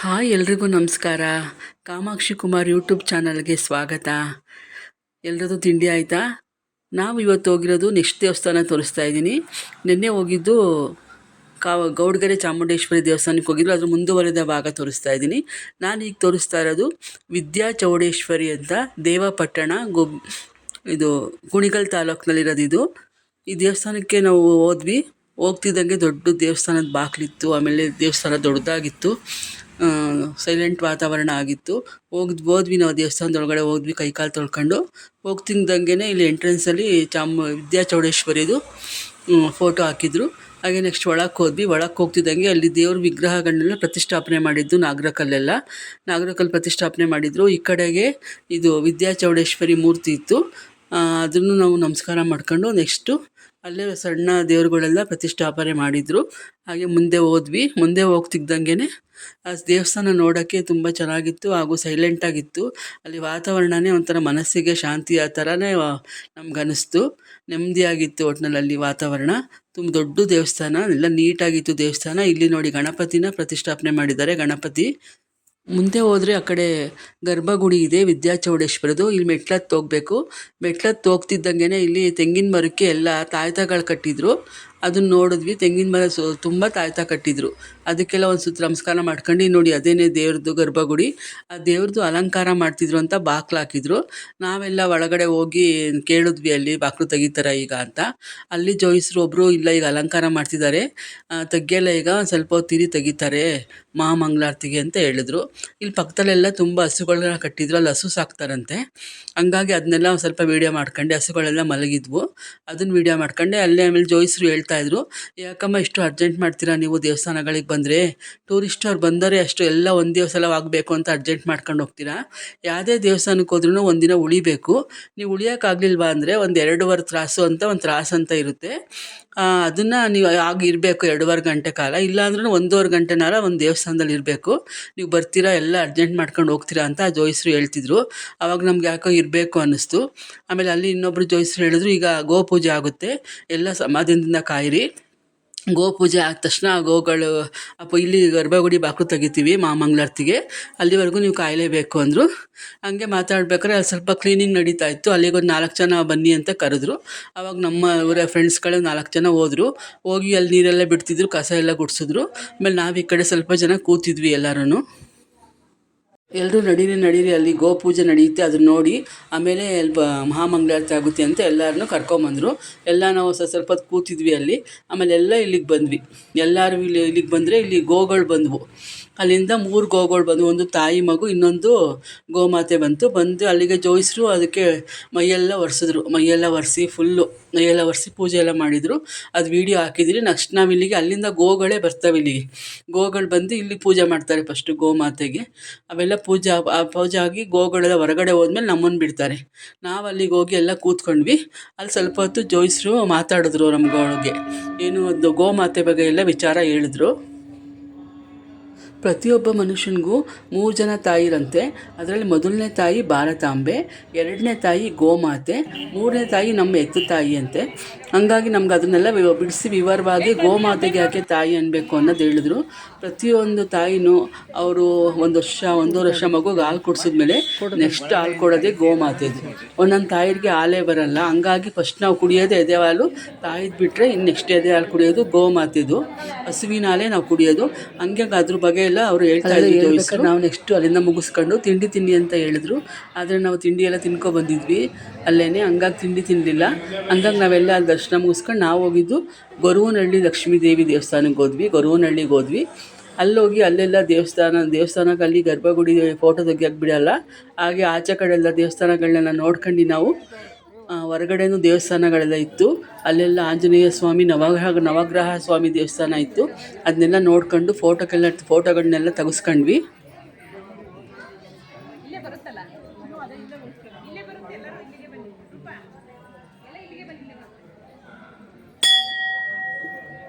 Hi ಎಲ್ರಿಗೂ ನಮಸ್ಕಾರ. Kamakshi Kumar YouTube ಚಾನಲ್ಗೆ ಸ್ವಾಗತ. ಎಲ್ರದ್ದು ತಿಂಡಿ ಆಯಿತಾ? ನಾವು ಇವತ್ತು ಹೋಗಿರೋದು ನೆಕ್ಸ್ಟ್ ದೇವಸ್ಥಾನ ತೋರಿಸ್ತಾ ಇದ್ದೀನಿ. ನಿನ್ನೆ ಹೋಗಿದ್ದು ಗೌಡಗೆರೆ ಚಾಮುಂಡೇಶ್ವರಿ ದೇವಸ್ಥಾನಕ್ಕೆ ಹೋಗಿದ್ರು, ಅದ್ರ ಮುಂದುವರೆದ ಭಾಗ ತೋರಿಸ್ತಾ ಇದ್ದೀನಿ. ನಾನು ಈಗ ತೋರಿಸ್ತಾ ಇರೋದು ವಿದ್ಯಾ ಚೌಡೇಶ್ವರಿ ಅಂತ ದೇವಪಟ್ಟಣ ಇದು ಕುಣಿಗಲ್ ತಾಲೂಕಿನಲ್ಲಿರೋದು. ಈ ದೇವಸ್ಥಾನಕ್ಕೆ ನಾವು ಹೋಗ್ತಿದ್ದಂಗೆ ದೊಡ್ಡ ದೇವಸ್ಥಾನದ ಬಾಗಿಲಿತ್ತು. ಆಮೇಲೆ ದೇವಸ್ಥಾನ ದೊಡ್ಡದಾಗಿತ್ತು, ಸೈಲೆಂಟ್ ವಾತಾವರಣ ಆಗಿತ್ತು. ಹೋದ್ವಿ ನಾವು ದೇವಸ್ಥಾನದೊಳಗಡೆ ಹೋದ್ವಿ, ಕೈಕಾಲು ತೊಳ್ಕೊಂಡು ಹೋಗ್ತಿದ್ದಂಗೆ ಇಲ್ಲಿ ಎಂಟ್ರೆನ್ಸಲ್ಲಿ ವಿದ್ಯಾ ಚೌಡೇಶ್ವರಿದು ಫೋಟೋ ಹಾಕಿದ್ರು. ಹಾಗೆ ನೆಕ್ಸ್ಟ್ ಒಳಗೆ ಹೋಗ್ತಿದ್ದಂಗೆ ಅಲ್ಲಿ ದೇವ್ರ ವಿಗ್ರಹಗಳನ್ನೆಲ್ಲ ಪ್ರತಿಷ್ಠಾಪನೆ ಮಾಡಿದ್ದು, ನಾಗರಕಲ್ಲು ಪ್ರತಿಷ್ಠಾಪನೆ ಮಾಡಿದ್ರು. ಈ ಕಡೆಗೆ ಇದು ವಿದ್ಯಾ ಚೌಡೇಶ್ವರಿ ಮೂರ್ತಿ ಇತ್ತು, ಅದನ್ನು ನಾವು ನಮಸ್ಕಾರ ಮಾಡ್ಕೊಂಡು ನೆಕ್ಸ್ಟು ಅಲ್ಲೇ ಸಣ್ಣ ದೇವ್ರುಗಳೆಲ್ಲ ಪ್ರತಿಷ್ಠಾಪನೆ ಮಾಡಿದರು. ಹಾಗೆ ಮುಂದೆ ಹೋಗ್ತಿದ್ದಂಗೆ ಆ ದೇವಸ್ಥಾನ ನೋಡೋಕ್ಕೆ ತುಂಬ ಚೆನ್ನಾಗಿತ್ತು ಹಾಗೂ ಸೈಲೆಂಟಾಗಿತ್ತು. ಅಲ್ಲಿ ವಾತಾವರಣವೇ ಒಂಥರ ಮನಸ್ಸಿಗೆ ಶಾಂತಿ ಆ ಥರನೇ ನಮ್ಗನ್ನಿಸ್ತು. ನೆಮ್ಮದಿಯಾಗಿತ್ತು ಒಟ್ಟಿನಲ್ಲಿ ಅಲ್ಲಿ ವಾತಾವರಣ. ತುಂಬ ದೊಡ್ಡ ದೇವಸ್ಥಾನ, ಎಲ್ಲ ನೀಟಾಗಿತ್ತು ದೇವಸ್ಥಾನ. ಇಲ್ಲಿ ನೋಡಿ ಗಣಪತಿನ ಪ್ರತಿಷ್ಠಾಪನೆ ಮಾಡಿದ್ದಾರೆ. ಗಣಪತಿ ಮುಂದೆ ಹೋದರೆ ಆ ಕಡೆ ಗರ್ಭಗುಡಿ ಇದೆ ವಿದ್ಯಾ ಚೌಡೇಶ್ವರದು. ಇಲ್ಲಿ ಮೆಟ್ಲತ್ತು ಹೋಗಬೇಕು. ಮೆಟ್ಲತ್ತು ಹೋಗ್ತಿದ್ದಂಗೆ ಇಲ್ಲಿ ತೆಂಗಿನ ಮರಕ್ಕೆ ಎಲ್ಲ ತಾಯ್ತಗಳು ಕಟ್ಟಿದ್ರು. ಅದನ್ನು ನೋಡಿದ್ವಿ. ತೆಂಗಿನ ಮರ ತುಂಬ ತಾಯ್ತ ಕಟ್ಟಿದ್ರು. ಅದಕ್ಕೆಲ್ಲ ಒಂದು ಸುತ್ತ ನಮಸ್ಕಾರ ಮಾಡ್ಕೊಂಡು ನೋಡಿ ಅದೇನೇ ದೇವ್ರದ್ದು ಗರ್ಭಗುಡಿ. ಆ ದೇವ್ರದ್ದು ಅಲಂಕಾರ ಮಾಡ್ತಿದ್ರು ಅಂತ ಬಾಕ್ಲು ಹಾಕಿದ್ರು. ನಾವೆಲ್ಲ ಒಳಗಡೆ ಹೋಗಿ ಕೇಳಿದ್ವಿ, ಅಲ್ಲಿ ಬಾಕ್ಲು ತೆಗಿತಾರ ಈಗ ಅಂತ. ಅಲ್ಲಿ ಜೋಯಿಸ್ರು ಒಬ್ಬರು, ಇಲ್ಲ ಈಗ ಅಲಂಕಾರ ಮಾಡ್ತಿದ್ದಾರೆ, ತೆಗಿಯಲ್ಲ, ಈಗ ಸ್ವಲ್ಪ ಹೊತ್ತಿರಿ ತೆಗಿತಾರೆ ಮಹಾಮಂಗಳಾರತಿಗೆ ಅಂತ ಹೇಳಿದ್ರು. ಇಲ್ಲಿ ಪಕ್ಕದಲ್ಲೆಲ್ಲ ತುಂಬ ಹಸುಗಳನ್ನ ಕಟ್ಟಿದ್ರು, ಅಲ್ಲಿ ಹಸು ಸಾಕ್ತಾರಂತೆ. ಹಂಗಾಗಿ ಅದನ್ನೆಲ್ಲ ಒಂದು ಸ್ವಲ್ಪ ವೀಡಿಯೋ ಮಾಡ್ಕೊಂಡೆ. ಹಸುಗಳೆಲ್ಲ ಮಲಗಿದ್ವು, ಅದನ್ನು ವೀಡಿಯೋ ಮಾಡ್ಕೊಂಡೆ. ಅಲ್ಲೇ ಆಮೇಲೆ ಜೋಯಿಸ್ರು ಹೇಳ್ತಾಯಿದ್ರು, ಯಾಕಮ್ಮ ಇಷ್ಟು ಅರ್ಜೆಂಟ್ ಮಾಡ್ತೀರಾ ನೀವು ದೇವಸ್ಥಾನಗಳಿಗೆ ಬಂದರೆ? ಟೂರಿಸ್ಟವ್ರು ಬಂದರೆ ಅಷ್ಟು ಎಲ್ಲ ಒಂದೇ ಸಲ ಆಗಬೇಕು ಅಂತ ಅರ್ಜೆಂಟ್ ಮಾಡ್ಕೊಂಡು ಹೋಗ್ತೀರಾ? ಯಾವುದೇ ದೇವಸ್ಥಾನಕ್ಕೆ ಹೋದ್ರೂ ಒಂದಿನ ಉಳಿಬೇಕು. ನೀವು ಉಳಿಯೋಕ್ಕಾಗಲಿಲ್ವಾ ಅಂದರೆ ಒಂದು 2.5 ತ್ರಾಸು ಅಂತ ಒಂದು ತ್ರಾಸು ಅಂತ ಇರುತ್ತೆ, ಅದನ್ನು ನೀವು ಇರಬೇಕು 2.5 ಗಂಟೆ ಕಾಲ. ಇಲ್ಲಾಂದ್ರೂ 1.5 ಗಂಟೆನಾರ ಒಂದು ದೇವಸ್ಥಾನದಲ್ಲಿ ಇರಬೇಕು. ನೀವು ಬರ್ತೀರಾ, ಎಲ್ಲ ಅರ್ಜೆಂಟ್ ಮಾಡ್ಕೊಂಡು ಹೋಗ್ತೀರಾ ಅಂತ ಜೋಯಿಸ್ರು ಹೇಳ್ತಿದ್ರು. ಆವಾಗ ನಮ್ಗೆ ಯಾಕೋ ಇರಬೇಕು ಅನ್ನಿಸ್ತು. ಆಮೇಲೆ ಅಲ್ಲಿ ಇನ್ನೊಬ್ಬರು ಜೋಯಿಸ್ರು ಹೇಳಿದ್ರು, ಈಗ ಗೋಪೂಜೆ ಆಗುತ್ತೆ, ಎಲ್ಲ ಸಮಾಧಾನದಿಂದ ಕಾಯಿರಿ. ಗೋಪೂಜೆ ಆದ ತಕ್ಷಣ ಗೋಗಳು ಇಲ್ಲಿ ಗರ್ಭಗುಡಿ ಬಾಕ್ಲು ತೆಗಿತೀವಿ ಮಹಾಮಂಗಳಾರತಿಗೆ, ಅಲ್ಲಿವರೆಗೂ ನೀವು ಕಾಯಲೇಬೇಕು ಅಂದರು. ಹಂಗೆ ಮಾತಾಡ್ಬೇಕಾದ್ರೆ ಅಲ್ಲಿ ಸ್ವಲ್ಪ ಕ್ಲೀನಿಂಗ್ ನಡೀತಾ ಇತ್ತು. ಅಲ್ಲಿಗೊಂದು 4 ಜನ ಬನ್ನಿ ಅಂತ ಕರೆದ್ರು. ಆವಾಗ ನಮ್ಮ ಇವರ ಫ್ರೆಂಡ್ಸ್ಗಳೇ 4 ಜನ ಹೋಗಿ ಅಲ್ಲಿ ನೀರೆಲ್ಲ ಬಿಡ್ತಿದ್ರು, ಕಸ ಎಲ್ಲ ಗುಡಿಸಿದ್ರು. ಆಮೇಲೆ ನಾವು ಈ ಕಡೆ ಸ್ವಲ್ಪ ಜನ ಕೂತಿದ್ವಿ ಎಲ್ಲರೂ. ಎಲ್ಲರೂ ನಡೀರಿ ಅಲ್ಲಿ ಗೋಪೂಜೆ ನಡೆಯುತ್ತೆ, ಅದನ್ನ ನೋಡಿ ಆಮೇಲೆ ಮಹಾಮಂಗಳಾರತಿ ಆಗುತ್ತೆ ಅಂತ ಎಲ್ಲರನ್ನೂ ಕರ್ಕೊಂಬಂದರು. ಎಲ್ಲ ನಾವು ಸ್ವಲ್ಪ ಹೊತ್ತು ಕೂತಿದ್ವಿ ಅಲ್ಲಿ. ಆಮೇಲೆ ಎಲ್ಲ ಇಲ್ಲಿಗೆ ಬಂದ್ವಿ. ಎಲ್ಲರೂ ಇಲ್ಲಿಗೆ ಬಂದರೆ ಇಲ್ಲಿ ಗೋಗಳು ಬಂದವು. ಅಲ್ಲಿಂದ 3 ಗೋಗಳು ಬಂದವು, ಒಂದು ತಾಯಿ ಮಗು, ಇನ್ನೊಂದು ಗೋಮಾತೆ ಬಂತು. ಅಲ್ಲಿಗೆ ಜೋಯಿಸ್ರು ಅದಕ್ಕೆ ಮೈಯೆಲ್ಲ ಒರೆಸಿ ಮೈಯೆಲ್ಲ ಒರೆಸಿ ಪೂಜೆ ಎಲ್ಲ ಮಾಡಿದರು. ಅದು ವೀಡಿಯೋ ಹಾಕಿದ್ರಿ. ನೆಕ್ಸ್ಟ್ ನಾವು ಇಲ್ಲಿಗೆ ಅಲ್ಲಿಂದ ಗೋಗಳೇ ಬರ್ತವೆ. ಇಲ್ಲಿಗೆ ಗೋಗಳು ಬಂದು ಇಲ್ಲಿ ಪೂಜೆ ಮಾಡ್ತಾರೆ ಫಸ್ಟು ಗೋಮಾತೆಗೆ. ಅವೆಲ್ಲ ಪೂಜೆ ಆಗಿ ಗೋಗಳೆಲ್ಲ ಹೊರಗಡೆ ಹೋದ್ಮೇಲೆ ನಮ್ಮನ್ನು ಬಿಡ್ತಾರೆ. ನಾವು ಅಲ್ಲಿಗೆ ಹೋಗಿ ಎಲ್ಲ ಕೂತ್ಕೊಂಡ್ವಿ. ಅಲ್ಲಿ ಸ್ವಲ್ಪ ಹೊತ್ತು ಜೋಯಿಸ್ರು ಮಾತಾಡಿದ್ರು ನಮ್ಗಳಿಗೆ, ಏನು ಒಂದು ಗೋಮಾತೆ ಬಗ್ಗೆ ಎಲ್ಲ ವಿಚಾರ ಹೇಳಿದ್ರು. ಪ್ರತಿಯೊಬ್ಬ ಮನುಷ್ಯನಿಗೂ 3 ಜನ ತಾಯಿರಂತೆ. ಅದರಲ್ಲಿ ಮೊದಲನೇ ತಾಯಿ ಭಾರತಾಂಬೆ, 2ನೇ ತಾಯಿ ಗೋಮಾತೆ, 3ನೇ ತಾಯಿ ನಮ್ಮ ಎತ್ತು ತಾಯಿ ಅಂತೆ. ಹಂಗಾಗಿ ನಮ್ಗೆ ಅದನ್ನೆಲ್ಲ ಬಿಡಿಸಿ ವಿವರವಾಗಿ ಗೋಮಾತೆಗೆ ಯಾಕೆ ತಾಯಿ ಅನ್ನಬೇಕು ಅನ್ನೋದು ಹೇಳಿದ್ರು. ಪ್ರತಿಯೊಂದು ತಾಯಿನೂ ಅವರು 1 ವರ್ಷ ಮಗುಗೆ ಹಾಲು ಕುಡಿಸಿದ್ಮೇಲೆ ನೆಕ್ಸ್ಟ್ ಹಾಲು ಕೊಡೋದೇ ಗೋಮಾತೆದು. ಒಂದೊಂದು ತಾಯಿಗೆ ಹಾಲೇ ಬರಲ್ಲ, ಹಂಗಾಗಿ ಫಸ್ಟ್ ನಾವು ಕುಡಿಯೋದು ಎದೆ ಹಾಲು, ತಾಯಿದು ಬಿಟ್ಟರೆ ಇನ್ನು ನೆಕ್ಸ್ಟ್ ಎದೆ ಹಾಲು ಕುಡಿಯೋದು ಗೋಮಾತೆದು, ಹಸುವಿನ ಹಾಲೇ ನಾವು ಕುಡಿಯೋದು. ಹಂಗೆ ಅದ್ರ ಬಗ್ಗೆ ಎಲ್ಲ ಅವರು ಹೇಳ್ತಾ ಇದ್ರು. ನಾವು ನೆಕ್ಸ್ಟು ಅಲ್ಲಿಂದ ಮುಗಿಸ್ಕೊಂಡು ತಿಂಡಿ ಅಂತ ಹೇಳಿದ್ರು. ಆದರೆ ನಾವು ತಿಂಡಿ ಎಲ್ಲ ತಿನ್ಕೊಬಂದಿದ್ವಿ ಅಲ್ಲೇ, ಹಂಗಾಗಿ ತಿಂಡಿ ತಿನ್ನಲಿಲ್ಲ. ಹಂಗಾಗಿ ನಾವೆಲ್ಲ ಅಲ್ಲಿ ದರ್ಶನ ಮುಗಿಸ್ಕೊಂಡು ನಾವು ಹೋಗಿದ್ದು ಗೊರವನಹಳ್ಳಿ ಲಕ್ಷ್ಮೀ ದೇವಿ ದೇವಸ್ಥಾನಕ್ಕೆ ಹೋದ್ವಿ. ಅಲ್ಲೋಗಿ ಅಲ್ಲೆಲ್ಲ ದೇವಸ್ಥಾನಕ್ಕೆ ಅಲ್ಲಿ ಗರ್ಭಗುಡಿ ಫೋಟೋ ತೆಗಿಯೋಕ್ಕೆ ಬಿಡಲ್ಲ. ಹಾಗೆ ಆಚೆ ಕಡೆ ಎಲ್ಲ ದೇವಸ್ಥಾನಗಳನ್ನೆಲ್ಲ ನೋಡ್ಕೊಂಡು ನಾವು ಹೊರಗಡೆನೂ ದೇವಸ್ಥಾನಗಳೆಲ್ಲ ಇತ್ತು. ಅಲ್ಲೆಲ್ಲ ಆಂಜನೇಯ ಸ್ವಾಮಿ, ನವಗ್ರಹ ಸ್ವಾಮಿ ದೇವಸ್ಥಾನ ಇತ್ತು. ಅದನ್ನೆಲ್ಲ ನೋಡ್ಕೊಂಡು ಫೋಟೋಗಳನ್ನೆಲ್ಲ ತೆಗೆಸ್ಕೊಂಡ್ವಿ.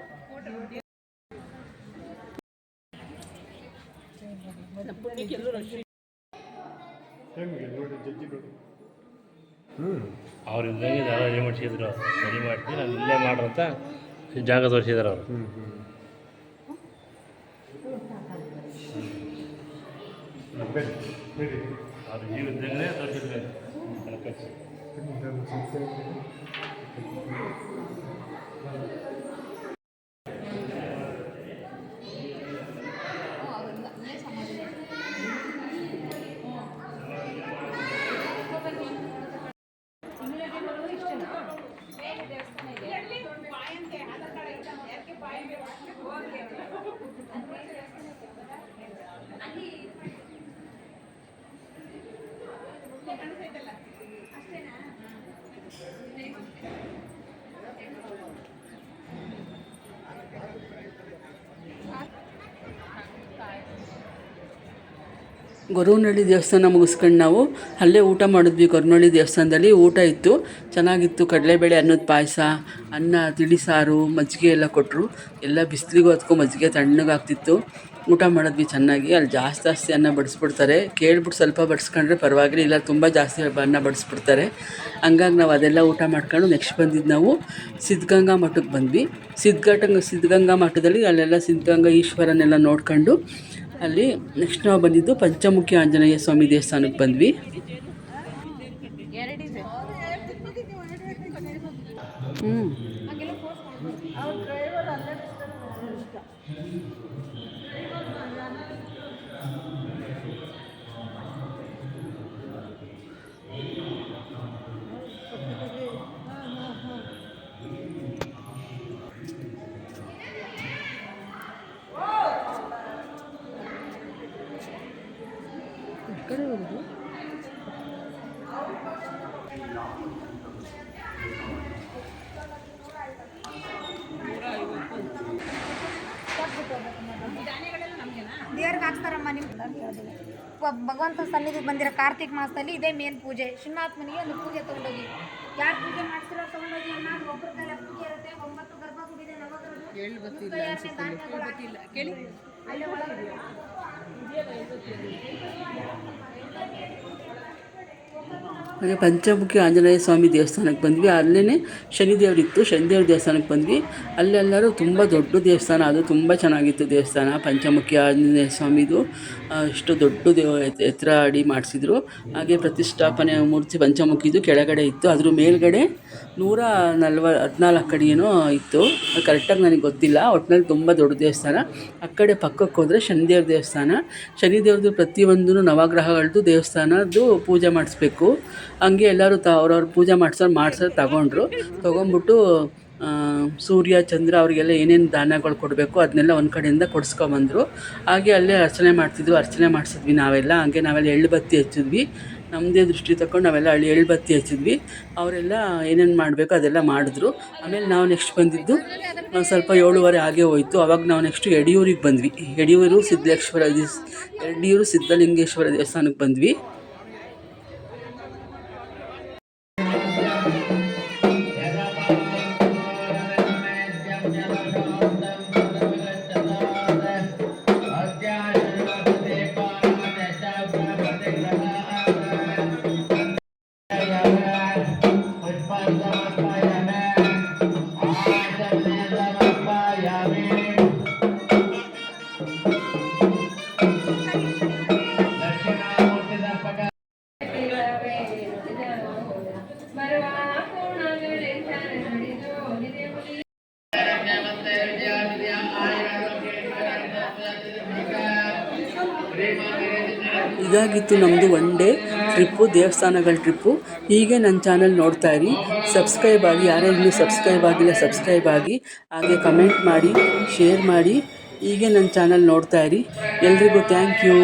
ಅವ್ರು ಇದ್ದಂಗೆ ರೆಡಿ ಮಾಡಿಸಿದ್ರು, ರೆಡಿ ಮಾಡಿ ನಾನು ಇಲ್ಲೇ ಮಾಡ್ರಂತ ಜಾಗ ತೋರಿಸಿದ್ರು ಅವರು. ಅವ್ರ ಜೀವಿದ್ದಂಗೆ ದೊಡ್ಡ ಕನಕಚ್ಚಿ ಗೊರವನಹಳ್ಳಿ ದೇವಸ್ಥಾನ ಮುಗಿಸ್ಕೊಂಡು ನಾವು ಅಲ್ಲೇ ಊಟ ಮಾಡಿದ್ವಿ. ಗೊರವನಹಳ್ಳಿ ದೇವಸ್ಥಾನದಲ್ಲಿ ಊಟ ಇತ್ತು, ಚೆನ್ನಾಗಿತ್ತು. ಕಡಲೆಬೇಳೆ ಅನ್ನದ ಪಾಯಸ, ಅನ್ನ, ತಿಳಿಸಾರು, ಮಜ್ಜಿಗೆ ಎಲ್ಲ ಕೊಟ್ಟರು. ಎಲ್ಲ ಬಿಸಿಲಿಗೂ ಅದಕ್ಕೂ ಮಜ್ಜಿಗೆ ತಣ್ಣಗಾಗ್ತಿತ್ತು. ಊಟ ಮಾಡಿದ್ವಿ ಚೆನ್ನಾಗಿ. ಅಲ್ಲಿ ಜಾಸ್ತಿ ಅನ್ನ ಬಡಿಸ್ಬಿಡ್ತಾರೆ. ಕೇಳ್ಬಿಟ್ಟು ಸ್ವಲ್ಪ ಬಡಿಸ್ಕೊಂಡ್ರೆ ಪರವಾಗಿಲ್ಲ, ಇಲ್ಲ ತುಂಬ ಜಾಸ್ತಿ ಅನ್ನ ಬಡಿಸ್ಬಿಡ್ತಾರೆ. ಹಂಗಾಗಿ ನಾವು ಅದೆಲ್ಲ ಊಟ ಮಾಡ್ಕೊಂಡು ನೆಕ್ಸ್ಟ್ ಬಂದಿದ್ದು ನಾವು ಸಿದ್ಧಗಂಗಾ ಮಠಕ್ಕೆ ಬಂದ್ವಿ. ಸಿದ್ಧಗಂಗಾ ಮಠದಲ್ಲಿ ಅಲ್ಲೆಲ್ಲ ಸಿದ್ಧಗಂಗಾ ಈಶ್ವರನೆಲ್ಲ ನೋಡ್ಕೊಂಡು ಅಲ್ಲಿ ನೆಕ್ಸ್ಟ್ ನಾವು ಬಂದಿದ್ದು ಪಂಚಮುಖಿ ಆಂಜನೇಯ ಸ್ವಾಮಿ ದೇವಸ್ಥಾನಕ್ಕೆ ಬಂದ್ವಿ. ದೇವ್ರಿಗೆ ಹಾಕ್ತಾರಮ್ಮ. ನಿಮ್ಮ ಭಗವಂತ ಸನ್ನಿಧಿಗೆ ಬಂದಿರೋ ಕಾರ್ತಿಕ್ ಮಾಸದಲ್ಲಿ ಇದೇ ಮೇನ್ ಪೂಜೆ. ಶಿವನಾತ್ಮನಿಗೆ ಒಂದು ಪೂಜೆ ತೊಗೊಂಡೋಗಿ, ಯಾರು ಪೂಜೆ ಮಾಡ್ತಿರೋ ತೊಗೊಂಡೋಗಿ ಅನ್ನ. ಒಬ್ಬರ ಕೈಲ ಪೂಜೆ ಇರುತ್ತೆ. 9 ಗರ್ಭಗುಡಿದೆ, ಹಾಗೆ ಪಂಚಮುಖಿ ಆಂಜನೇಯ ಸ್ವಾಮಿ ದೇವಸ್ಥಾನಕ್ಕೆ ಬಂದ್ವಿ. ಅಲ್ಲೇ ಶನಿದೇವರಿತ್ತು, ಶನಿದೇವ್ರ ದೇವಸ್ಥಾನಕ್ಕೆ ಬಂದ್ವಿ. ಅಲ್ಲೆಲ್ಲರೂ ತುಂಬ ದೊಡ್ಡ ದೇವಸ್ಥಾನ, ಅದು ತುಂಬ ಚೆನ್ನಾಗಿತ್ತು ದೇವಸ್ಥಾನ. ಪಂಚಮುಖಿ ಆಂಜನೇಯ ಸ್ವಾಮಿದು ಇಷ್ಟು ದೊಡ್ಡ ಎತ್ತರ ಅಡಿ ಮಾಡಿಸಿದ್ರು. ಹಾಗೆ ಪ್ರತಿಷ್ಠಾಪನೆ ಮೂರ್ತಿ ಪಂಚಮುಖಿದು ಕೆಳಗಡೆ ಇತ್ತು. ಅದ್ರ ಮೇಲ್ಗಡೆ 114 ಅಡಿ ಏನೋ ಇತ್ತು, ಕರೆಕ್ಟಾಗಿ ನನಗೆ ಗೊತ್ತಿಲ್ಲ. ಒಟ್ಟಿನಲ್ಲಿ ತುಂಬ ದೊಡ್ಡ ದೇವಸ್ಥಾನ. ಆ ಕಡೆ ಪಕ್ಕಕ್ಕೆ ಹೋದರೆ ಶನಿದೇವ್ರ ದೇವಸ್ಥಾನ. ಶನಿದೇವ್ರದ್ದು ಪ್ರತಿಯೊಂದು ನವಗ್ರಹಗಳದ್ದು ದೇವಸ್ಥಾನದ್ದು ಪೂಜೆ ಮಾಡಿಸ್ಬೇಕು. ಹಂಗೆ ಎಲ್ಲರೂ ಅವ್ರವ್ರ ಪೂಜೆ ಮಾಡ್ಸೋರು ತೊಗೊಂಬಿಟ್ಟು ಸೂರ್ಯ ಚಂದ್ರ ಅವರಿಗೆಲ್ಲ ಏನೇನು ದಾನಗಳು ಕೊಡಬೇಕು ಅದನ್ನೆಲ್ಲ ಒಂದು ಕಡೆಯಿಂದ ಕೊಡಿಸ್ಕೊಂಬಂದರು. ಹಾಗೆ ಅಲ್ಲೇ ಅರ್ಚನೆ ಮಾಡಿಸಿದ್ವಿ ನಾವೆಲ್ಲ. ಹಾಗೆ ನಾವೆಲ್ಲ ಎಳ್ಳು ಬತ್ತಿ ಹಚ್ಚಿದ್ವಿ. ನಮ್ಮದೇ ದೃಷ್ಟಿ ತಗೊಂಡು ನಾವೆಲ್ಲ ಎಳ್ಳು ಬತ್ತಿ ಹಚ್ಚಿದ್ವಿ. ಅವರೆಲ್ಲ ಏನೇನು ಮಾಡಬೇಕು ಅದೆಲ್ಲ ಮಾಡಿದ್ರು. ಆಮೇಲೆ ನಾವು ನೆಕ್ಸ್ಟ್ ಬಂದಿದ್ದು ಸ್ವಲ್ಪ 7:30 ಆಗೇ ಹೋಯಿತು. ಅವಾಗ ನಾವು ನೆಕ್ಸ್ಟು ಯಡಿಯೂರಿಗೆ ಬಂದ್ವಿ. ಯಡಿಯೂರು ಸಿದ್ಧಲಿಂಗೇಶ್ವರ ದೇವಸ್ಥಾನಕ್ಕೆ ಬಂದ್ವಿ. ಇದಾಗಿತ್ತು ನಮ್ಮದು 1 ಡೇ ಟ್ರಿಪ್ಪು, ದೇವಸ್ಥಾನಗಳ ಟ್ರಿಪ್ಪು. ಹೀಗೆ ನನ್ನ ಚಾನಲ್ ನೋಡ್ತಾ ಇರಿ, ಸಬ್ಸ್ಕ್ರೈಬ್ ಆಗಿ. ಯಾರ್ಯಾರು ಸಬ್ಸ್ಕ್ರೈಬ್ ಆಗಿಲ್ಲ ಸಬ್ಸ್ಕ್ರೈಬ್ ಆಗಿ, ಹಾಗೆ ಕಮೆಂಟ್ ಮಾಡಿ, ಶೇರ್ ಮಾಡಿ. ಹೀಗೆ ನನ್ನ ಚಾನಲ್ ನೋಡ್ತಾ ಇರಿ. ಎಲ್ರಿಗೂ ಥ್ಯಾಂಕ್ ಯು.